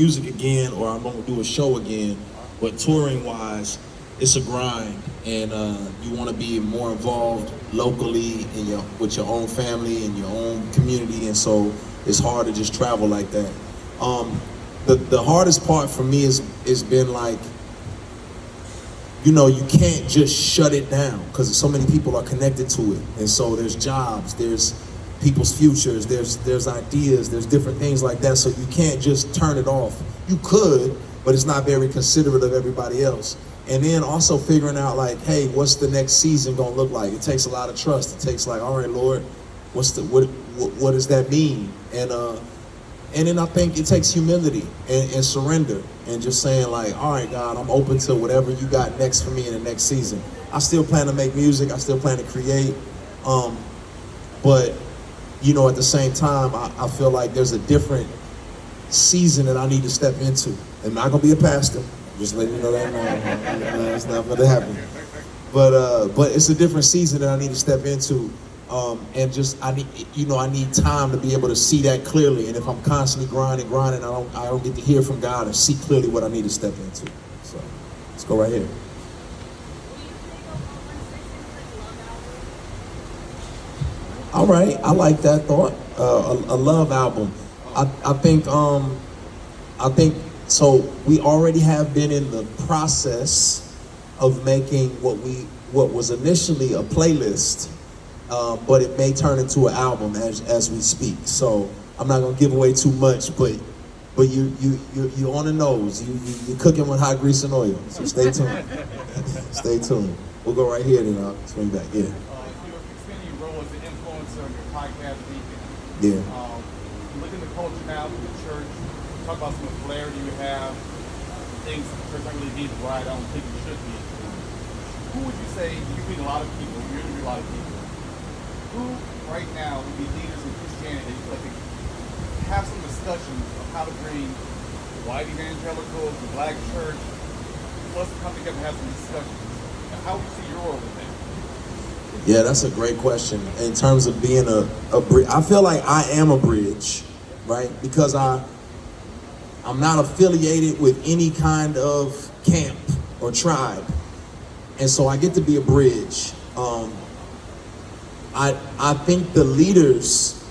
music again or I'm gonna do a show again, but touring wise, it's a grind, and you want to be more involved locally in your with your own family and your own community, and so it's hard to just travel like that. The hardest part for me is been like, you can't just shut it down because so many people are connected to it, and so there's jobs, there's people's futures, there's ideas, there's different things like that. So you can't just turn it off. You could, but it's not very considerate of everybody else. And then also figuring out like, hey, what's the next season gonna look like? It takes a lot of trust. It takes like, all right, Lord, what does that mean? And then I think it takes humility and surrender and just saying like, all right, God, I'm open to whatever you got next for me in the next season. I still plan to make music. I still plan to create. But at the same time, I feel like there's a different season that I need to step into. I'm not gonna be a pastor. Just letting you know that now. It's not gonna happen. But it's a different season that I need to step into. And just I need time to be able to see that clearly. And if I'm constantly grinding, I don't get to hear from God and see clearly what I need to step into. So let's go right here. All right, I like that thought. A love album. I think so. We already have been in the process of making what was initially a playlist, but it may turn into an album as we speak. So I'm not gonna give away too much, but you're on the nose. You're cooking with hot grease and oil. So stay tuned. Stay tuned. We'll go right here, then I'll swing back. Yeah. Podcast weekend. Yeah. Look at the culture now, look at the church, talk about some of the clarity you have, things the church don't really need to write, I don't think it should be. Who would you say, you meet a lot of people, you interview a lot of people, who right now would be leaders in Christianity that could have some discussions of how to bring the white evangelicals, the black church, let's come together and have some discussions. Now, how would you see your role in that? Yeah, that's a great question. In terms of being a bridge, I feel like I am a bridge, right? Because I'm not affiliated with any kind of camp or tribe, and so I get to be a bridge. I think the leaders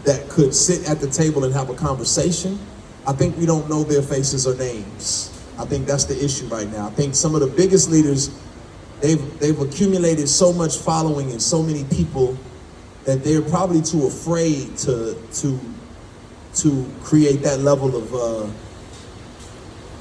that could sit at the table and have a conversation, I think we don't know their faces or names. I think that's the issue right now. I think some of the biggest leaders, they've accumulated so much following and so many people that they're probably too afraid to create that level of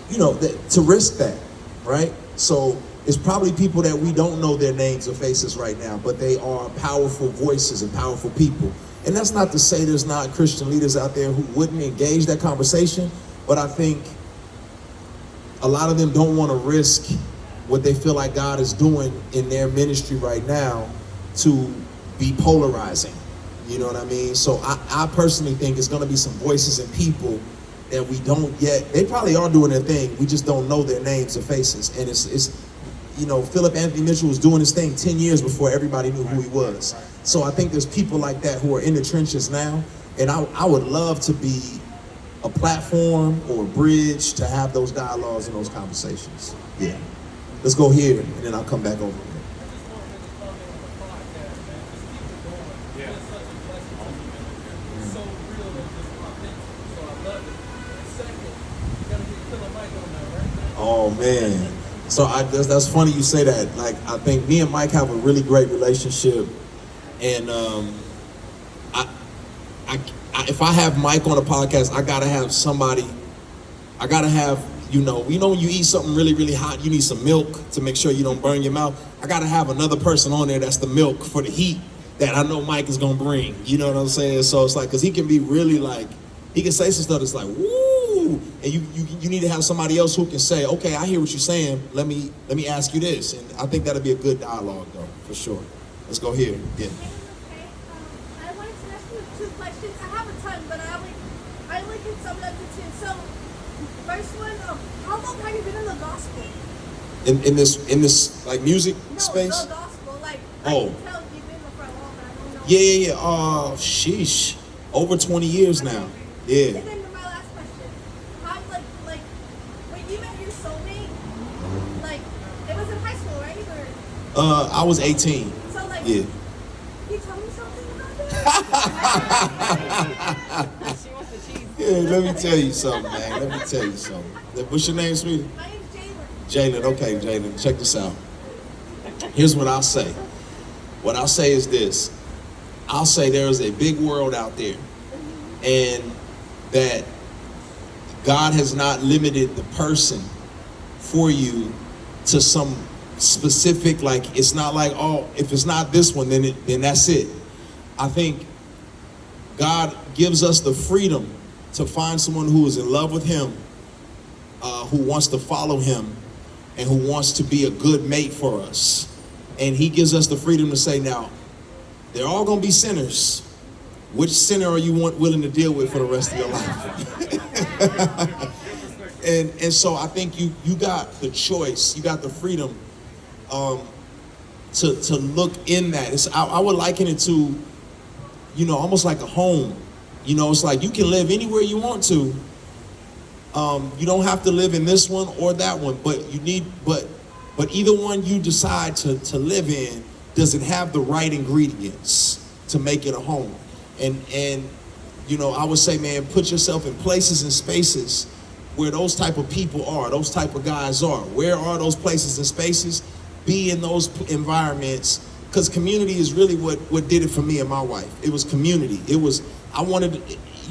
to risk that, right? So it's probably people that we don't know their names or faces right now, but they are powerful voices and powerful people. And that's not to say there's not Christian leaders out there who wouldn't engage that conversation, but I think a lot of them don't want to risk what they feel like God is doing in their ministry right now to be polarizing. You know what I mean? So I personally think it's gonna be some voices and people that we don't yet, they probably are doing their thing, we just don't know their names or faces. And it's Philip Anthony Mitchell was doing his thing 10 years before everybody knew who he was. So I think there's people like that who are in the trenches now, and I would love to be a platform or a bridge to have those dialogues and those conversations. Yeah. Let's go here, and then I'll come back over here. Oh man, so that's funny you say that. Like, I think me and Mike have a really great relationship, and if I have Mike on a podcast, I gotta have somebody. I gotta have. When you eat something really, really hot, you need some milk to make sure you don't burn your mouth. I gotta have another person on there that's the milk for the heat that I know Mike is gonna bring. You know what I'm saying? So it's like, cause he can be really like, he can say some stuff that's like, woo, and you need to have somebody else who can say, okay, I hear what you're saying. Let me ask you this, and I think that'll be a good dialogue though, for sure. Let's go here. Yeah. I wanted to ask you 2 questions. I have a ton, but I only can sum it up to 2. So. First one, how long have you been in the gospel? In this like music space? No, the gospel. Like, oh. I can tell you've been there for a long time. I don't know. Yeah. Sheesh. Over 20 years now. Yeah. And then my last question. I was 18. So like, Yeah. can you tell me something about that? She wants the cheese. Yeah, let me tell you something, man. Let me tell you something. What's your name, sweetie? My name's Jalen. Jalen. Okay, Jalen, check this out. Here's what I'll say. What I'll say is this. I'll say there is a big world out there, and that God has not limited the person for you to some specific, like, it's not like, oh, if it's not this one, then that's it. I think God gives us the freedom to find someone who is in love with him, who wants to follow him, and who wants to be a good mate for us. And he gives us the freedom to say, now, they're all gonna be sinners. Which sinner are you willing to deal with for the rest of your life? And so I think you got the choice, you got the freedom to look in that. I would liken it to, almost like a home. It's like you can live anywhere you want to. You don't have to live in this one or that one, but but either one you decide to live in, does it have the right ingredients to make it a home? And I would say, man, put yourself in places and spaces where those type of people are, those type of guys are. Where are those places and spaces? Be in those environments, because community is really what did it for me and my wife. It was community. I wanted,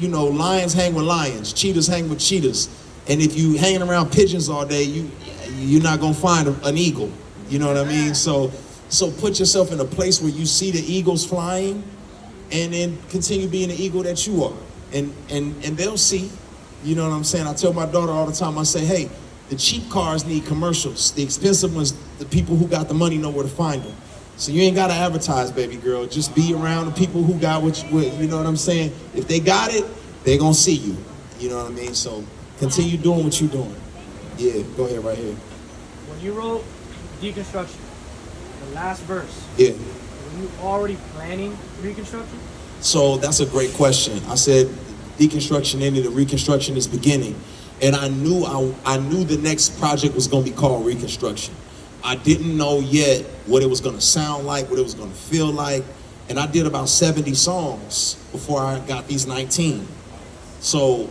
lions hang with lions, cheetahs hang with cheetahs. And if you hanging around pigeons all day, you're not gonna find an eagle. You know what I mean? So put yourself in a place where you see the eagles flying, and then continue being the eagle that you are. And they'll see. You know what I'm saying? I tell my daughter all the time, I say, hey, the cheap cars need commercials. The expensive ones, the people who got the money know where to find them. So you ain't gotta advertise, baby girl. Just be around the people who got what you know what I'm saying? If they got it, they gonna see you. You know what I mean? So continue doing what you're doing. Yeah, go ahead right here. When you wrote Deconstruction, the last verse, Yeah. were you already planning Reconstruction? So that's a great question. I said deconstruction ended and reconstruction is beginning. And I knew the next project was gonna be called Reconstruction. I didn't know yet what it was gonna sound like, what it was gonna feel like. And I did about 70 songs before I got these 19. So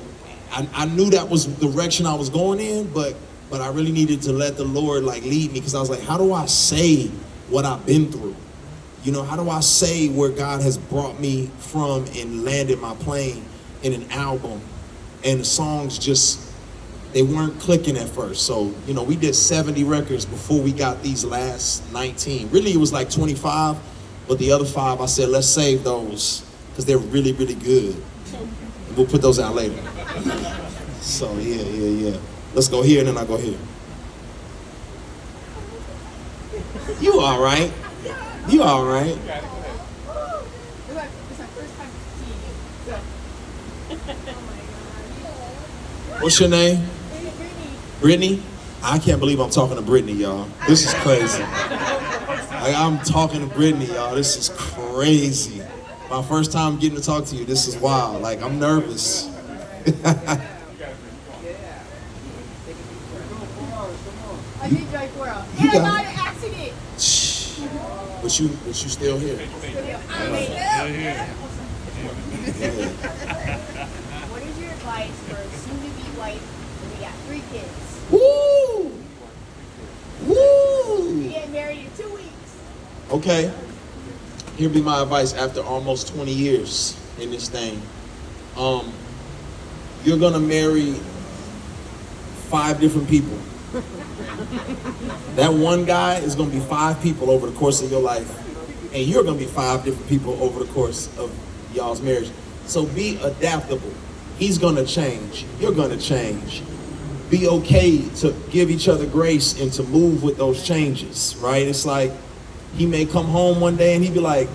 I knew that was the direction I was going in, but I really needed to let the Lord lead me, because I was like, how do I say what I've been through? How do I say where God has brought me from and landed my plane in an album? And the songs they weren't clicking at first. So, we did 70 records before we got these last 19. Really, it was like 25, but the other 5, I said, let's save those, because they're really, really good. And we'll put those out later. So, yeah. Let's go here, and then I'll go here. You all right? You all right? It's my first time seeing you. So. Oh my God. What's your name? Brittany. Brittany? I can't believe I'm talking to Brittany, y'all. This is crazy. I'm talking to Brittany, y'all. This is crazy. My first time getting to talk to you. This is wild. I'm nervous. I did drive 4 hours. You Yeah, I got got it. an accident. Shh. But you still here. Yeah. Yeah. What is your advice for a soon-to-be wife when we got 3 kids? Woo! Woo! We get married in 2 weeks. Okay. Here be my advice after almost 20 years in this thing. You're gonna marry 5 different people. That one guy is gonna be 5 people over the course of your life, and you're gonna be 5 different people over the course of y'all's marriage. So be adaptable. He's gonna change. You're gonna change. Be okay to give each other grace and to move with those changes, right? It's like he may come home one day and he'd be like,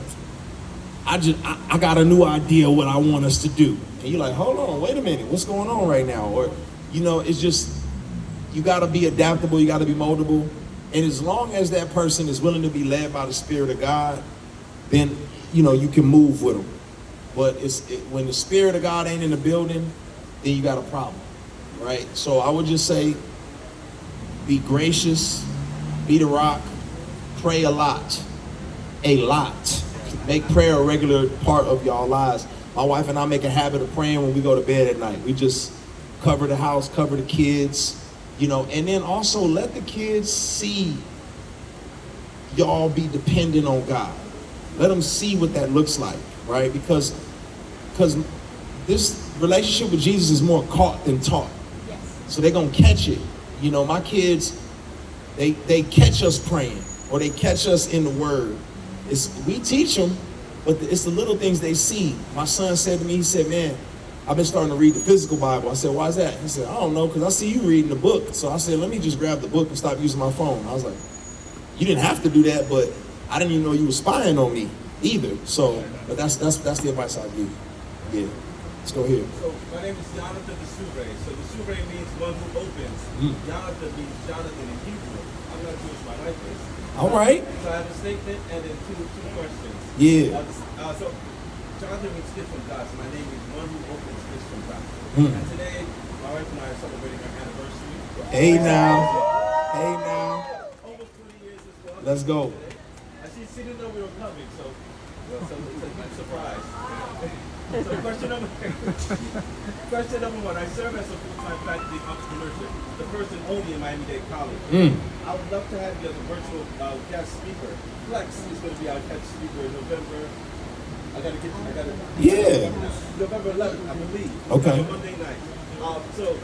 I got a new idea what I want us to do. And you're like, hold on, wait a minute, what's going on right now? Or, it's just, you gotta be adaptable, you gotta be moldable. And as long as that person is willing to be led by the Spirit of God, then, you can move with them. But when the Spirit of God ain't in the building, then you got a problem, right? So I would just say, be gracious, be the rock, Pray a lot. A lot. Make prayer a regular part of y'all lives. My wife and I make a habit of praying when we go to bed at night. We just cover the house, cover the kids, you know, and then also let the kids see y'all be dependent on God. Let them see what that looks like, right? Because this relationship with Jesus is more caught than taught. Yes. So they're gonna catch it. You know, my kids, they catch us praying or they catch us in the Word. We teach them, but it's the little things they see. My son said to me, he said, man, I've been starting to read the physical Bible. I said, why is that? He said, I don't know, because I see you reading the book. So I said, let me just grab the book and stop using my phone. I was like, you didn't have to do that, but I didn't even know you were spying on me either. So, but that's the advice I give. Yeah. Let's go here. So my name is Jonathan the Survey. So the Survey means one who opens. Jonathan means Jonathan in Hebrew. I'm not Jewish, my wife is. All right. So I have a statement and then two questions. Yeah. So Jonathan means gift from God. So my name is one who opens gifts from God. Mm. And today, my wife and I are celebrating our anniversary. Hey now. Hey now. Almost 20 years as well. Let's go. And she didn't know we were coming, so it's a surprise. So question number one, I serve as a full-time faculty of entrepreneurship, the first and only in Miami-Dade College. I would love to have you as a virtual guest speaker. Flex is going to be our guest speaker in November. Yeah. November 11th, I believe. Okay. So Monday night. So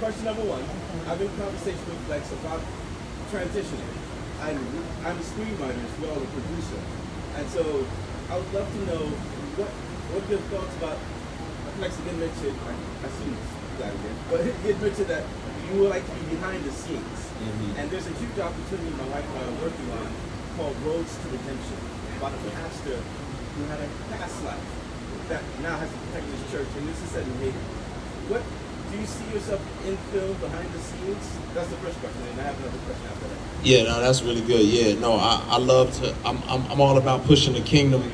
question number one, I've been in conversation with Flex about transitioning. I'm a screenwriter as well, a producer. And so I would love to know what are your thoughts about, Flex again mentioned, I see that again, but he had mentioned that you would like to be behind the scenes. And there's a huge opportunity my wife and I are working on called Roads to Redemption, about a pastor who had a past life that now has to protect his church, and this is set in Haiti. What do you see yourself in film behind the scenes? That's the first question, and I have another question after that. Yeah, no, that's really good. Yeah, no, I love to. I'm all about pushing the kingdom,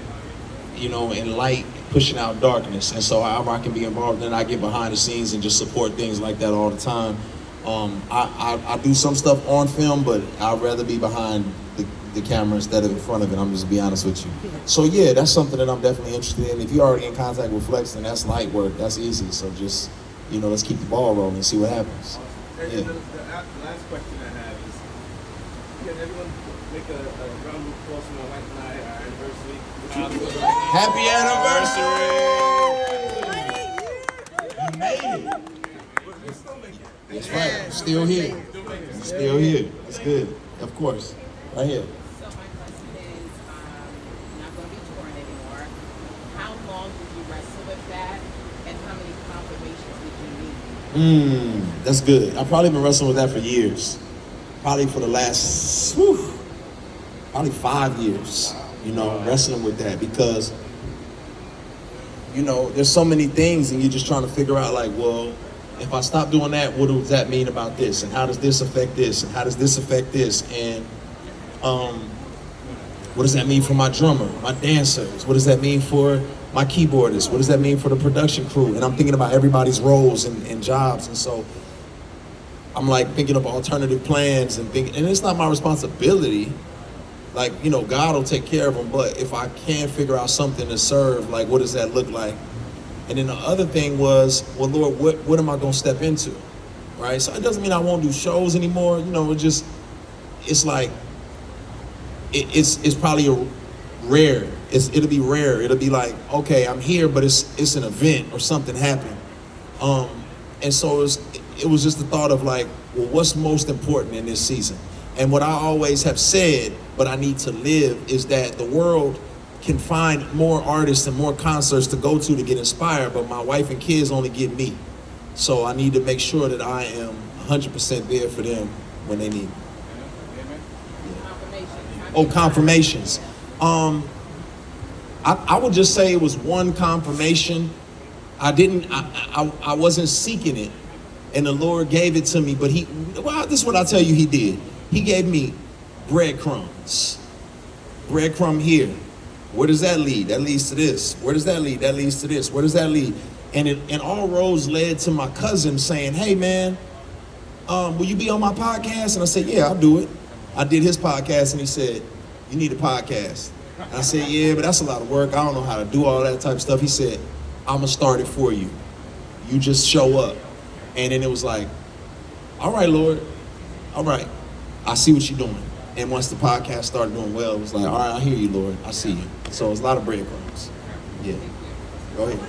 you know, in light, pushing out darkness, and so I can be involved. And I get behind the scenes and just support things like that all the time. I do some stuff on film, but I'd rather be behind the camera instead of in front of it. I'm just be honest with you. So yeah, that's something that I'm definitely interested in. If you're already in contact with Flex, then that's light work. That's easy. So just, you know, let's keep the ball rolling and see what happens. And Yeah. the last question I have is, can everyone make a round of applause for my wife and I, our anniversary? Happy anniversary! You made it. We're still making it. That's right. I'm still here. I'm still here. That's good. Of course. Right here. So my question is, you're not going to be touring anymore. How long did you wrestle with that, and how many confirmations did you need? That's good. I've probably been wrestling with that for years. Probably for the last, probably 5 years, you know, wrestling with that because, you know, there's so many things and you're just trying to figure out like, well, if I stop doing that, what does that mean about this? And how does this affect this? And how does this affect this? And what does that mean for my drummer, my dancers? What does that mean for my keyboardist? What does that mean for the production crew? And I'm thinking about everybody's roles and jobs. And so I'm like thinking of alternative plans and it's not my responsibility. Like, you know, God will take care of them. But if I can figure out something to serve, like, what does that look like? And then the other thing was, well, Lord, what am I going to step into? Right? So it doesn't mean I won't do shows anymore. You know, it's like, it's probably rare. It'll be rare. It'll be like, okay, I'm here, but it's an event or something happened. And so it was just the thought of like, well, what's most important in this season? And what I always have said, but I need to live, is that the world can find more artists and more concerts to go to get inspired, but my wife and kids only get me. So I need to make sure that I am 100% there for them when they need me. Oh, confirmations. I would just say it was one confirmation. I wasn't seeking it, and the Lord gave it to me, but this is what I tell you he did. He gave me breadcrumbs. Breadcrumb here. Where does that lead? That leads to this. Where does that lead? That leads to this. Where does that lead? And all roads led to my cousin saying, hey man, will you be on my podcast? And I said, yeah, I'll do it. I did his podcast and he said, you need a podcast. I said, yeah, but that's a lot of work. I don't know how to do all that type of stuff. He said, I'm gonna start it for you. You just show up. And then it was like, all right, Lord, all right, I see what you're doing. And once the podcast started doing well, it was like, all right, I hear you, Lord, I see you. So it's a lot of breadcrumbs. Yeah. Go ahead.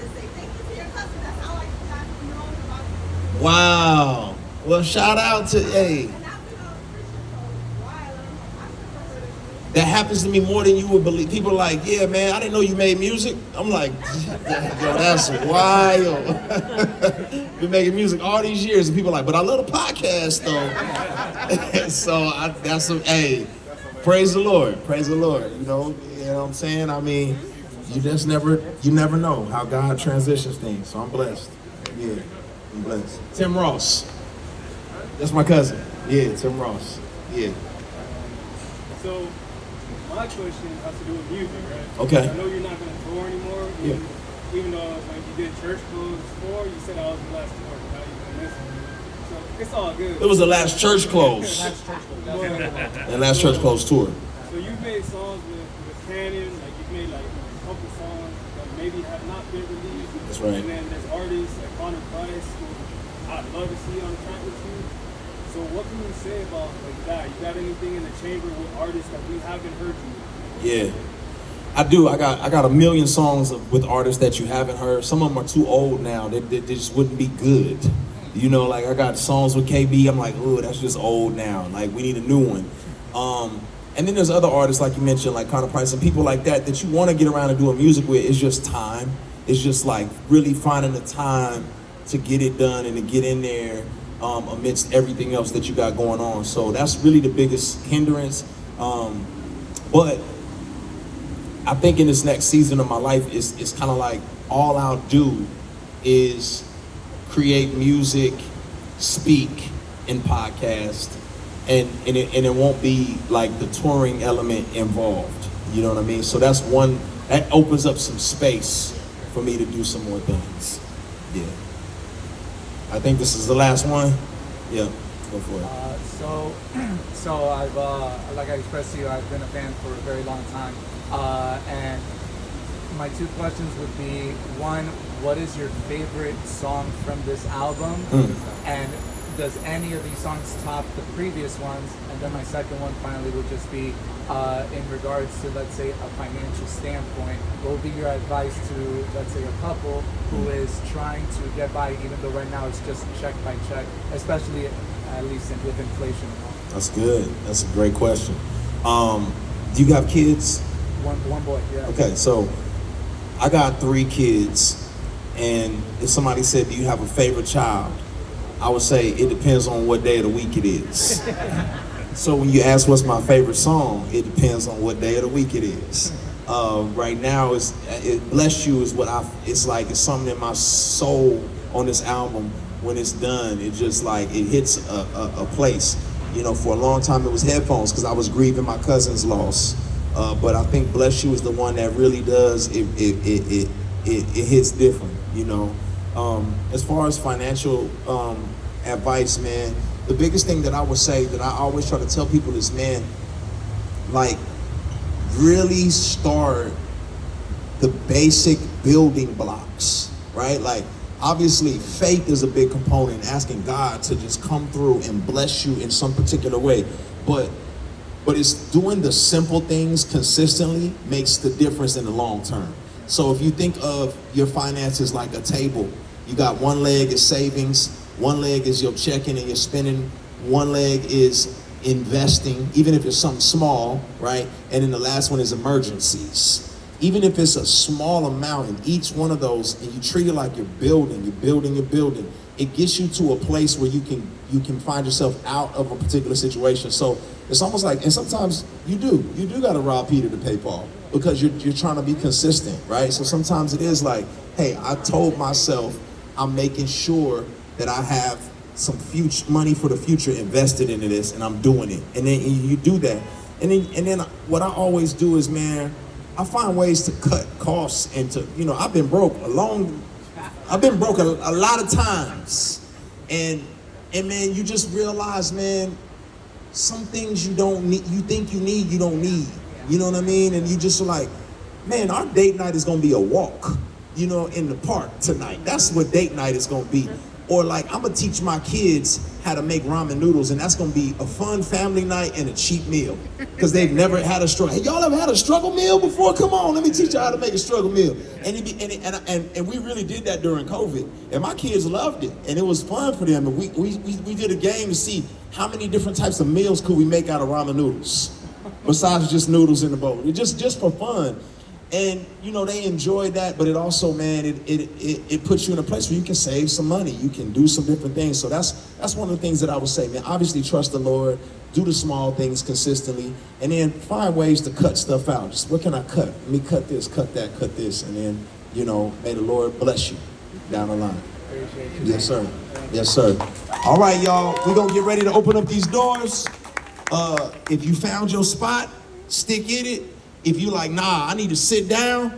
Wow. Well, shout out to, hey. That happens to me more than you would believe. People are like, yeah, man, I didn't know you made music. I'm like, yo, that's wild. Been making music all these years, and people are like, but I love the podcast, though. So hey, praise the Lord, praise the Lord. You know what I'm saying? I mean, you never know how God transitions things. So I'm blessed. Yeah, I'm blessed. Tim Ross, that's my cousin. Yeah, Tim Ross. Yeah. So, my question has to do with music, right? Okay. I know you're not going to tour anymore. Yeah. Even though when you did church clothes before, you said I was the last tour. Now you're going to miss it. So it's all good. It was the last church close. But, And last church close tour. so you've made songs with Cannon, like you've made like a couple songs that maybe have not been released. That's right. And then there's artists like Connor Price, who I'd love to see on track with you. So what can you say about like that? You got anything in the chamber with artists that we haven't heard you? Yeah, I do. I got a million songs with artists that you haven't heard. Some of them are too old now. They just wouldn't be good. You know, like I got songs with KB. I'm like, oh, that's just old now. Like we need a new one. And then there's other artists like you mentioned, like Connor Price and people like that you want to get around and doing music with. It's just time. It's just like really finding the time to get it done and to get in there. Amidst everything else that you got going on. So that's really the biggest hindrance. But I think in this next season of my life, it's kind of like all I'll do is create music, speak, and podcast. And it won't be like the touring element involved. You know what I mean? So that's one, that opens up some space for me to do some more things. Yeah. I think this is the last one. Yeah, go for it. So I've, like I expressed to you, I've been a fan for a very long time. And my two questions would be, one, what is your favorite song from this album? And does any of these songs top the previous ones? And then my second one finally would just be, in regards to, let's say, a financial standpoint, what would be your advice to, let's say, a couple who is trying to get by, even though right now it's just check by check, especially at least with inflation? That's good. That's a great question. Do you have kids? One boy, yeah. Okay, so I got 3 kids, and if somebody said, do you have a favorite child? I would say it depends on what day of the week it is. So when you ask what's my favorite song, it depends on what day of the week it is. Right now, Bless You is it's like it's something in my soul on this album. When it's done, it just like, it hits a place. You know, for a long time it was Headphones because I was grieving my cousin's loss. But I think Bless You is the one that really does, it hits different, you know. As far as financial advice, man, the biggest thing that I would say that I always try to tell people is, man, like really start the basic building blocks, right? Like obviously faith is a big component, asking God to just come through and bless you in some particular way. But it's doing the simple things consistently makes the difference in the long term. So if you think of your finances like a table, you got one leg is savings, one leg is your checking and your spending, one leg is investing, even if it's something small, right? And then the last one is emergencies. Even if it's a small amount in each one of those, and you treat it like you're building, it gets you to a place where you can find yourself out of a particular situation. So it's almost like, and sometimes you do got to rob Peter to pay Paul, because you're trying to be consistent, right? So sometimes it is like, hey, I told myself I'm making sure that I have some future money for the future invested into this, and I'm doing it. And then you do that. And then what I always do is, man, I find ways to cut costs and to, you know, I've been broke a lot of times. And man, you just realize, man, some things you don't need, you think you need, you don't need. You know what I mean? And you just like, man, our date night is gonna be a walk, you know, in the park tonight. That's what date night is gonna be. Or like, I'm gonna teach my kids how to make ramen noodles, and that's gonna be a fun family night and a cheap meal. Because they've never had a struggle. Hey, y'all ever had a struggle meal before? Come on, let me teach you how to make a struggle meal. And we really did that during COVID. And my kids loved it. And it was fun for them. And we did a game to see how many different types of meals could we make out of ramen noodles. Besides just noodles in the bowl. It just for fun. And you know, they enjoyed that, but it also, man, it puts you in a place where you can save some money. You can do some different things. So that's one of the things that I would say, man. Obviously trust the Lord, do the small things consistently, and then find ways to cut stuff out. Just what can I cut? Let me cut this, cut that, cut this, and then, you know, may the Lord bless you down the line. Yes, sir. Yes, sir. All right, y'all, we're gonna get ready to open up these doors. If you found your spot, stick in it. If you like, nah, I need to sit down,